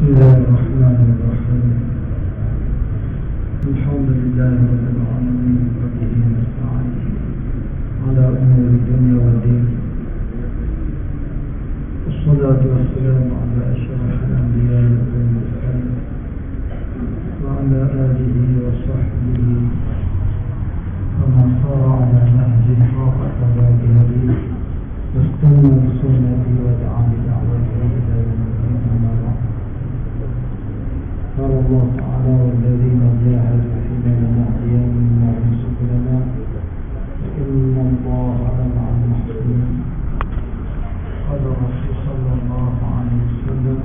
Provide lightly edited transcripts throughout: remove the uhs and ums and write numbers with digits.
الله الرحمن الرحيم. الحمد لله رب العالمين وبه نستعين على أمور الدنيا والدين. والصلاة والسلام على أشرف الأنبياء والمرسلين وعلى آله وصحبه ومن صار على نهج حق بهديه واستنى بسنته ودعا بدعوته إلى يوم الدين. أما بعد، قال الله تعالى: والذين جاهدوا فينا لنهدينهم سبلنا إن الله لمع المحسنين. قال الرسول صلى الله عليه وسلم: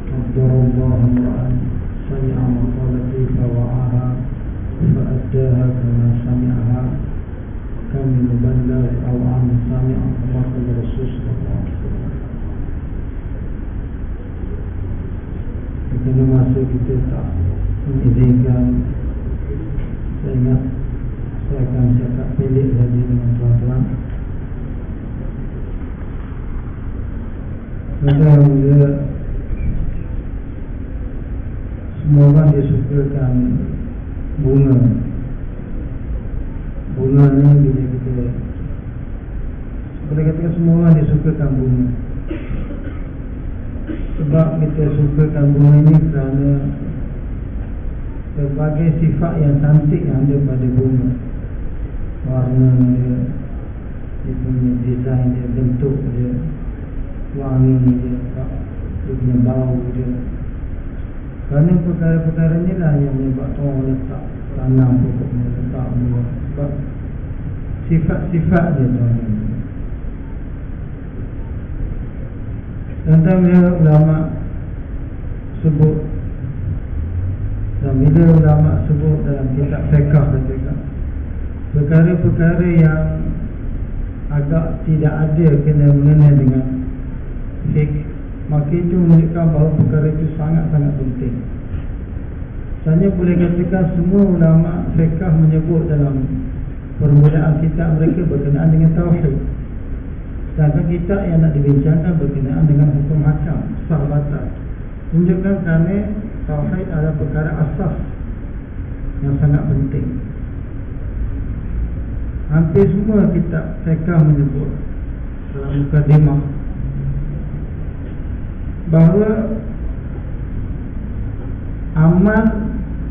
قدر الله امرأ سمع مقالتي فوعاها فأداها كما سمعها كم من مبلغ أو عام سامع. كما قال الرسول صلى الله عليه وسلم. Kerana masa kita tak mengizinkan, saya ingat saya akan cakap pendek saja dengan tuan-tuan. Mula-mula semua orang dia sukakan bunga. Bunga ni bila kita boleh katakan semua orang dia sukakan bunga. Sebab kita sukakan bunga ini kerana berbagai sifat yang cantik yang ada pada bunga. Warna dia, dia punya design dia, bentuk dia, wangi dia, dia punya bau dia. Kerana perkara-perkara ni lah yang menyebabkan orang letak tanam pokoknya, letak bunga. Sebab sifat-sifat dia tuan-tuan. Dan bila ulama sebut, dan bila ulama sebut dalam kitab fiqh katakan perkara-perkara yang agak tidak ada kena mengenai dengan fiqh, maka itu menunjukkan bahawa perkara itu sangat-sangat penting. Misalnya boleh katakan semua ulama fiqh menyebut dalam permulaan kitab mereka berkenaan dengan tauhid. Sedangkan kitab yang nak dibincangkan berkenaan dengan hukum hakam, sah batal. Tunjukkan kerana tauhid adalah perkara asas yang sangat penting. Hampir semua kitab fiqh menyebut dalam mukadimah bahawa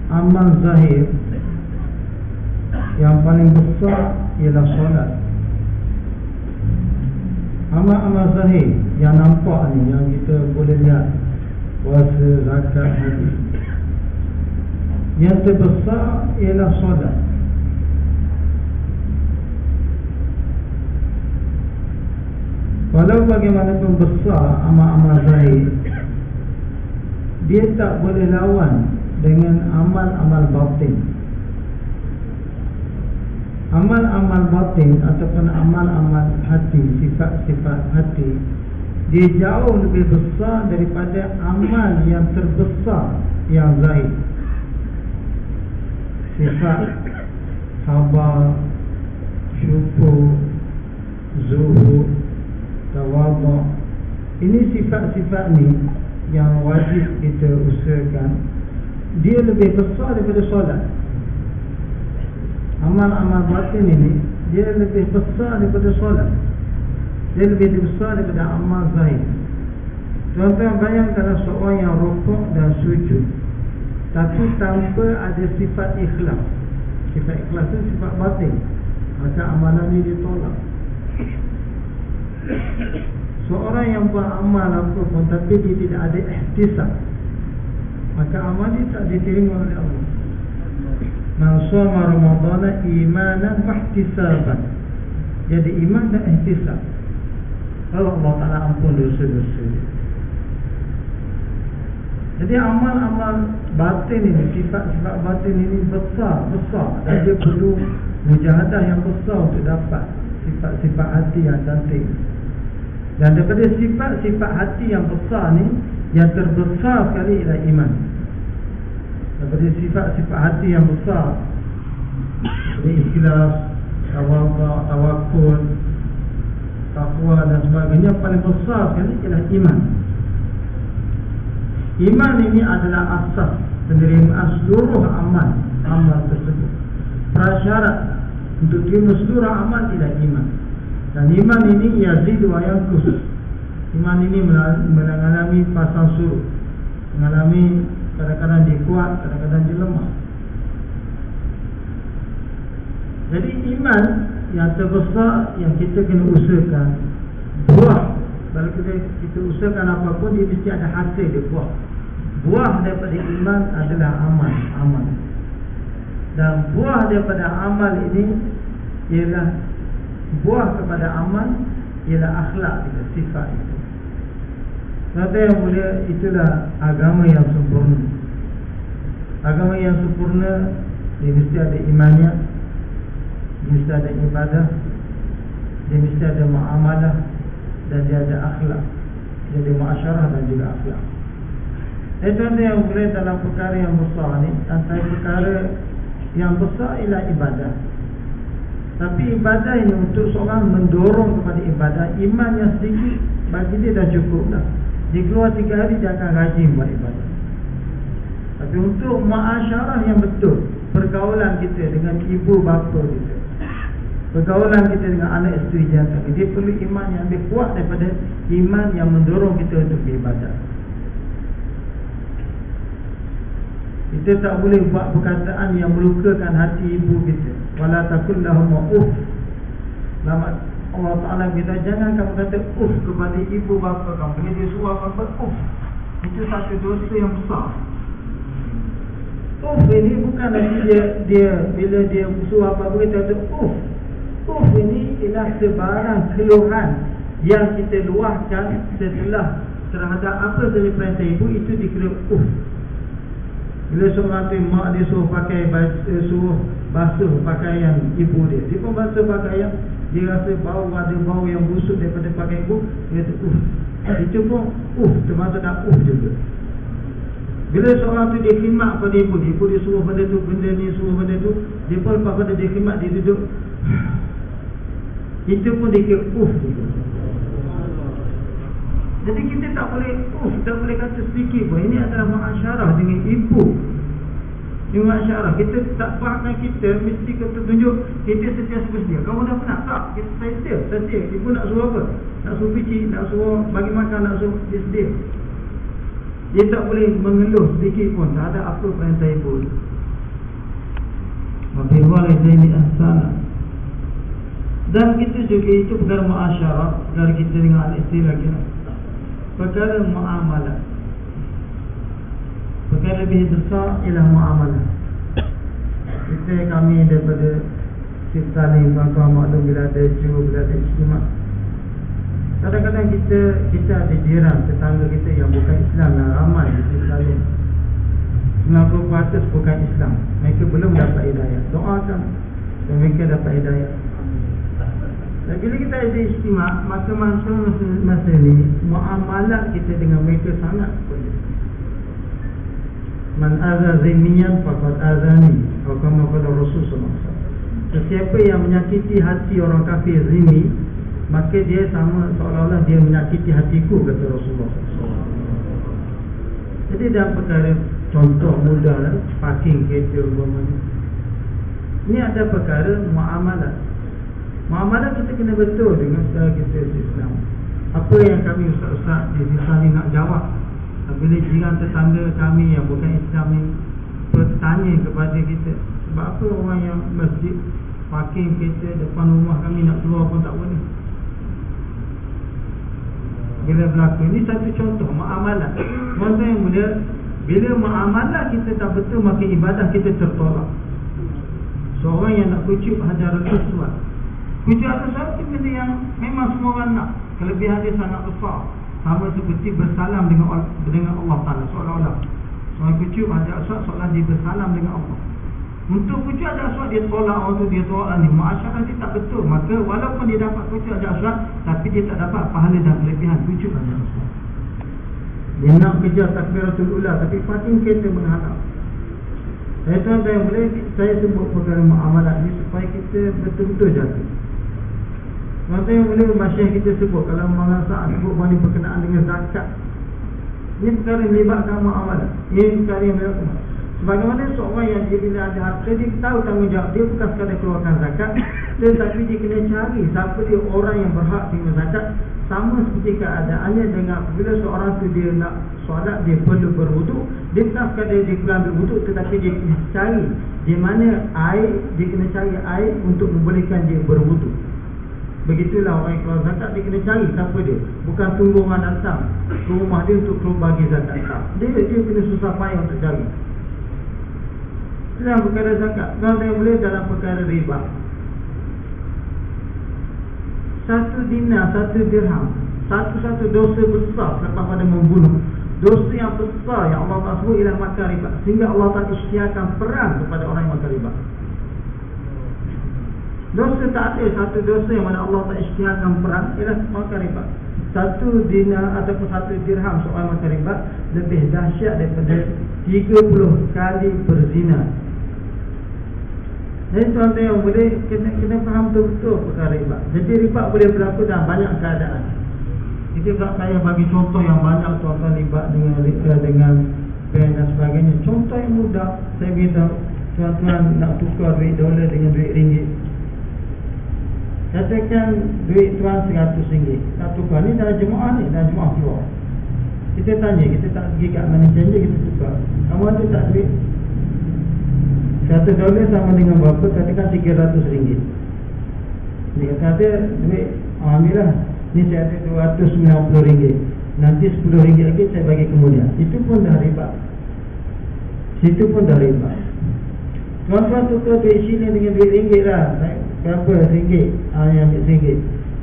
amal zahir yang paling besar ialah solat. Amal-amal zahir yang nampak ni, yang kita boleh lihat, puasa, zakat, haji, yang terbesar ialah solat. Walau bagaimanapun besar amal-amal zahir, dia tak boleh lawan dengan amal-amal batin. Amal-amal batin ataupun amal-amal hati, sifat-sifat hati, dia jauh lebih besar daripada amal yang terbesar yang zahir. Sifat sabar, syukur, zuhud, tawaduk, ini sifat-sifat ni yang wajib kita usahakan. Dia lebih besar daripada solat. Amal-amal batin ini dia lebih besar daripada solat. Dia lebih besar daripada amal zahir. Tuan-tuan bayangkanlah seorang yang rukuk dan sujud tapi tanpa ada sifat ikhlas. Sifat ikhlas itu sifat batin, maka amalan ini ditolak. Seorang yang buat amal apa pun tapi dia tidak ada ihtisab, maka amal dia tak diterima oleh Allah. Man shoma Ramadhana imanan wa ihtisaban. Jadi iman dan ihtisab, kalau Allah Ta'ala ampun dosa-dosa. Jadi amal-amal batin ini, sifat-sifat batin ini besar dan dia perlu mujahadah yang besar untuk dapat sifat-sifat hati yang cantik. Dan daripada sifat-sifat hati yang besar ni, yang terbesar sekali ialah iman. Daripada sifat-sifat hati yang besar, ikhlas, tawakul, takwa dan sebagainya, paling besar sekali ialah iman. Iman ini adalah asas penerimaan seluruh amal tersebut. Prasyarat untuk terima seluruh amal tidak iman. Dan iman ini yazidu wa yanqus. Iman ini mengalami pasang surut, mengalami kadang-kadang dia kuat, kadang-kadang dia lemah. Jadi iman yang terbesar yang kita kena usahakan, buah. Kalau kita usahakan apapun, dia mesti ada hasil dia, buah. Buah daripada iman adalah amal. Dan buah daripada amal ini ialah buah kepada amal ialah akhlak kita, sifat itu. Kata yang mulia, itulah agama yang sempurna. Agama yang sempurna dia mesti ada imannya, dia mesti ada ibadah, dia mesti ada muamalah, dan dia ada akhlak. Dia ada muasyarah dan juga akhlak. Itu yang mulia dalam perkara yang besar ni. Antara perkara yang besar ialah ibadah. Tapi ibadah ini untuk seorang mendorong kepada ibadah, iman yang sedikit bagi dia dah cukup dah. Dia keluar 3 hari dia akan rajin buat ibadah. Tapi untuk muasyarah yang betul, pergaulan kita dengan ibu bapa kita, pergaulan kita dengan anak isteri jantan, dia perlu iman yang lebih kuat daripada iman yang mendorong kita untuk beribadah. Kita tak boleh buat perkataan yang melukakan hati ibu kita. Wala taqul lahum uff. Lama Allah Ta'ala kita jangan kamu kata uff kepada ibu bapa kamu. Bila dia suruh apa uff, itu satu dosa yang besar. Uff ini bukan lagi dia bila dia suruh apa kita kata uff. Uff ini ialah sebarang keluhan yang kita luahkan setelah terhadap apa sahaja perintah ibu, itu dikira uff. Bila seorang tu mak dia suruh pakai suruh basuh pakaian ibu dia, dia pun basuh pakaian, dia rasa bau, ada bau yang busuk daripada pakaian ibu, dia kata itu pun termasuk dalam juga. Bila seorang tu dia khidmat pada ibu dia suruh benda tu, benda ni, suruh benda tu, dia pun lepas pada dia khidmat, dia duduk, itu pun dia kira juga. Jadi kita tak boleh kata sedikit pun. Ini adalah muasyarah dengan ibu. Ini muasyarah. Kita tak faham, kita mesti kita tunjuk kita setiap sedia. Kamu dah pernah tak? Saya sedia. Ibu nak suruh apa? Nak suruh pici, nak suruh bagi makan, nak suruh dia sedia. Dia tak boleh mengeluh sedikit pun tak ada apa perintah ibu. Maka walidaini ihsana. Dan kita juga itu perkara muasyarah, perkara kita dengan anak isteri lagi. Perkara muamalah, perkara lebih besar ialah muamalah. Kami daripada kita ni tuan-tuan maklum, bila ada juru, bila ada istimewa, kadang-kadang kita ada jiran, tetangga kita yang bukan Islam, yang ramai di kita ni 90% bukan Islam. Mereka belum dapat hidayah. Doakan dan mereka dapat hidayah. Dan bila kita ada istimewa, maka masa ni muamalah kita dengan mereka sangat penting. Man azza zimiyan faqad azani, atau kama qala Rasulullah SAW. Sesiapa yang menyakiti hati orang kafir zimi, maka dia sama seolah-olah dia menyakiti hatiku, kata Rasulullah SAW. Jadi dalam perkara contoh mudah lah, parking kereta umpamanya, ini ada perkara muamalah. Muamalah kita kena betul dengan saudara kita Islam. Apa yang kami ustaz-ustaz di desa ni nak jawab, bila jiran tetangga kami yang bukan Islam ni bertanya kepada kita, sebab apa orang yang masjid parking kereta depan rumah kami, nak keluar pun tak boleh. Bila berlaku, ini satu contoh muamalah. Contoh yang mulia, bila muamalah kita tak betul, maka ibadah kita tertolak. Seorang yang nak kucuk hajarul aswad, kucuk aswad itu benda yang memang semua orang nak. Kelebihan dia sangat besar, sama seperti bersalam dengan Allah Ta'ala. Seolah-olah seorang kucuk hajar aswad seolah dia bersalam dengan Allah. Untuk kucuk hajar aswad dia tolak orang tu, dia tolak ni, muasyarah dia tak betul. Maka walaupun dia dapat kucuk hajar aswad, tapi dia tak dapat pahala dan kelebihan kucuk hajar aswad. Dia nak kejar takbiratul ula, tapi parking kereta menghalang. Itu yang boleh saya sebut perkara muamalah ni supaya kita betul-betul jaga. Contoh yang boleh masyarakat kita sebut, kalau Maulana Sa'ad sebut bani berkenaan dengan zakat. Ini perkara yang melibatkan muamalah. Ini perkara yang melibatkan. Sebagaimana seorang yang dia bila ada harta, dia tahu tanggungjawab dia bukan sekadar keluarkan zakat, tetapi dia kena cari siapa dia orang yang berhak terima zakat. Sama seperti keadaannya dengan bila seorang tu dia nak solat, dia perlu berwuduk. Dia bukan sekadar dia perlu ambil wuduk, tetapi dia kena cari di mana air, dia kena cari air untuk membolehkan dia berwuduk. Begitulah orang yang keluar zakat, dia kena cari siapa dia. Bukan tunggu orang datang ke rumah dia untuk keluar bagi zakat. Dia kena susah payah untuk cari. Dalam perkara zakat, kalau saya boleh dalam perkara riba, 1 dinar, 1 dirham, satu dosa besar selepas pada membunuh. Dosa yang besar yang Allah Ta'ala sebut ialah makan riba, sehingga Allah Ta'ala isytiharkan perang kepada orang yang makan riba. Dosa tak ada satu dosa yang mana Allah Ta'ala isytiharkan perang ialah makan riba. 1 dinar ataupun 1 dirham seorang makan riba lebih dahsyat daripada 30 kali berzina. Jadi tuan-tuan yang boleh kena faham betul-betul perkara riba. Jadi riba boleh berlaku dalam banyak keadaan. Kita tak payah bagi contoh yang banyak tuan-tuan riba dengan bank dan sebagainya. Contoh yang mudah, saya beritahu tuan-tuan nak tukar duit dolar dengan duit ringgit. Katakan duit tuan RM100, nak tukar ni dah jemaah keluar. Kita tanya, kita tak pergi kat money changer, kita tukar. Kamu ada tak duit? $1 sama dengan berapa? Katakan RM300. Dia kata ada duit, ambillah. Ni saya ada RM290. Nanti RM10 lagi saya bagi kemudian. Itu pun dah riba. Situ pun dah riba. Tuan-tuan tukar duit sini dengan duit ringgit lah. Berapa ringgit? Yang ambil RM1.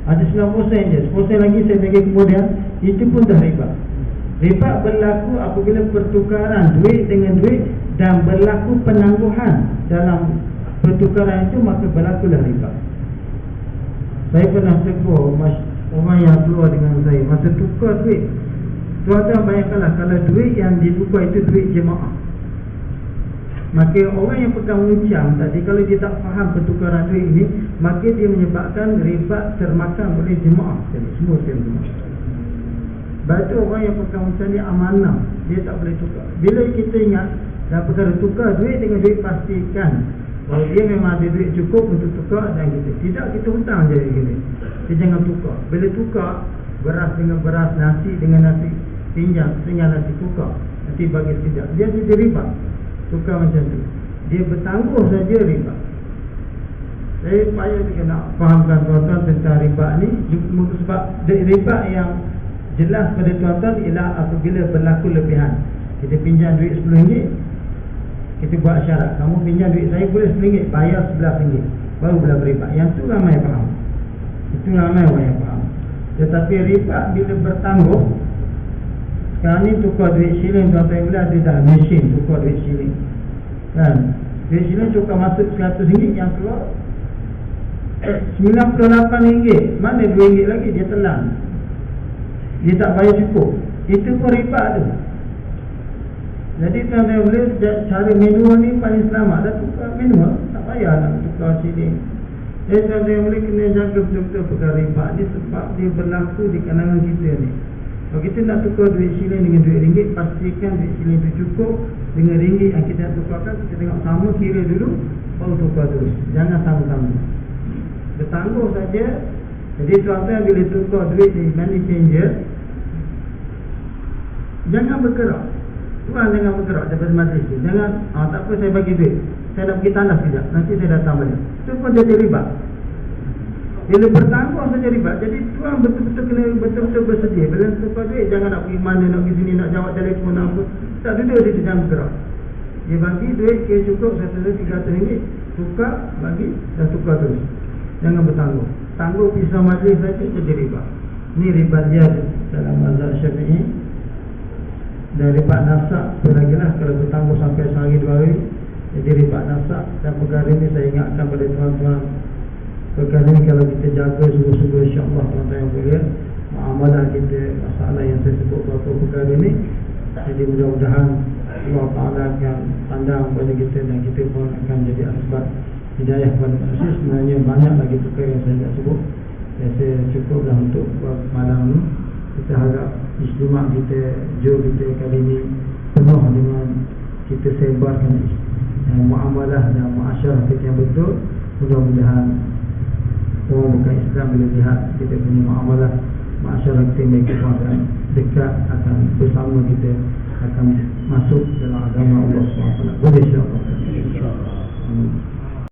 Ada 90 je. 10 lagi saya bagi kemudian. Itu pun dah riba. Riba berlaku apabila pertukaran duit dengan duit dan berlaku penangguhan dalam pertukaran itu, maka berlakulah riba. Saya pernah tegur orang yang keluar dengan saya masa tukar duit. Tuan-tuan bayangkanlah kalau duit yang ditukar itu duit jemaah, maka orang yang pegang uncang tadi, kalau dia tak faham pertukaran duit ini, maka dia menyebabkan riba termakan oleh jemaah. Jadi semua jemaah. Batu orang yang pegang uncang ni amanah, dia tak boleh tukar. Bila kita ingat dalam perkara tukar duit dengan duit, pastikan bahawa dia memang ada duit cukup untuk tukar dan kita tidak, kita hutang je gini. Kita jangan tukar. Bila tukar beras dengan beras, nasi dengan nasi, pinjam dengan nasi, tukar nanti bagi tidak, dia jadi riba. Tukar macam tu, dia bertangguh saja riba. Saya payah juga nak fahamkan tuan-tuan tentang riba ni, sebab riba yang jelas pada tuan-tuan ialah apabila berlaku lebihan. Kita pinjam duit RM10, kita buat syarat, kamu pinjam duit saya boleh RM10, bayar RM11, baru berlaku riba. Yang tu ramai faham. Itu ramai orang yang faham. Tetapi riba bila bertangguh, sekarang ni tukar duit shilling, tuan-tuan boleh ada dah mesin tukar duit shilling kan. Duit shilling tukar masuk RM100, yang keluar RM98. Mana RM2 lagi dia telan, dia tak bayar cukup. Itu pun riba tu. Jadi tuan-tuan boleh cara manual ni paling selamat. Dah tukar manual, tak payah nak tukar shilling. Jadi tuan-tuan boleh kena jaga betul-betul perkara riba ni, sebab dia berlaku di kalangan kita ni. Kalau kita nak tukar duit shilling dengan duit ringgit, pastikan duit shilling itu cukup dengan ringgit yang kita nak tukarkan. Kita tengok sama, kira dulu, baru tukar terus. Jangan sama-sama, bertangguh saja. Jadi tuan-tuan bila tukar duit di money changer, jangan bergerak. Tuan jangan bergerak daripada majlis tu. Jangan, tak apa saya bagi duit, saya nak pergi tandas sekejap, nanti saya datang balik. Itu pun jadi riba. Bila bertangguh saja riba. Jadi tuan betul-betul kena betul-betul bersedia. Bila tukar duit, jangan nak pergi mana, nak pergi sini, nak jawab telefon apa. Tak, duduk situ, jangan bergerak. Dia bagi duit, kira cukup RM300, tukar, bagi, dah tukar terus. Jangan bertangguh. Tangguh pisau majlis saja jadi riba. Ini riba dia dalam mazhab Syafi'i. Dan riba nafsak selagilah kalau bertangguh sampai sehari 2 hari, jadi riba nafsak. Dan perkara ini saya ingatkan pada tuan-tuan, perkara ini kalau kita jaga sungguh-sungguh, insyaAllah tuan-tuan yang mulia, muamalah kita, masalah yang saya sebut beberapa perkara ini, jadi mudah-mudahan Allah Ta'ala akan pandang pada kita dan kita pun akan jadi asbab hidayah kepada manusia. Sebenarnya banyak lagi perkara yang saya nak sebut. Saya cukuplah untuk malam ini. Kita harap istimewa kita, jom kita kali ini penuh dengan kita sebarkan muamalah dan muasyarah kita yang betul. Mudah-mudahan orang bukan Islam bila lihat kita punya muamalah muasyarah kita, mereka pun akan dekat, akan bersama kita, akan masuk dalam agama Allah SWT. Boleh insyaAllah.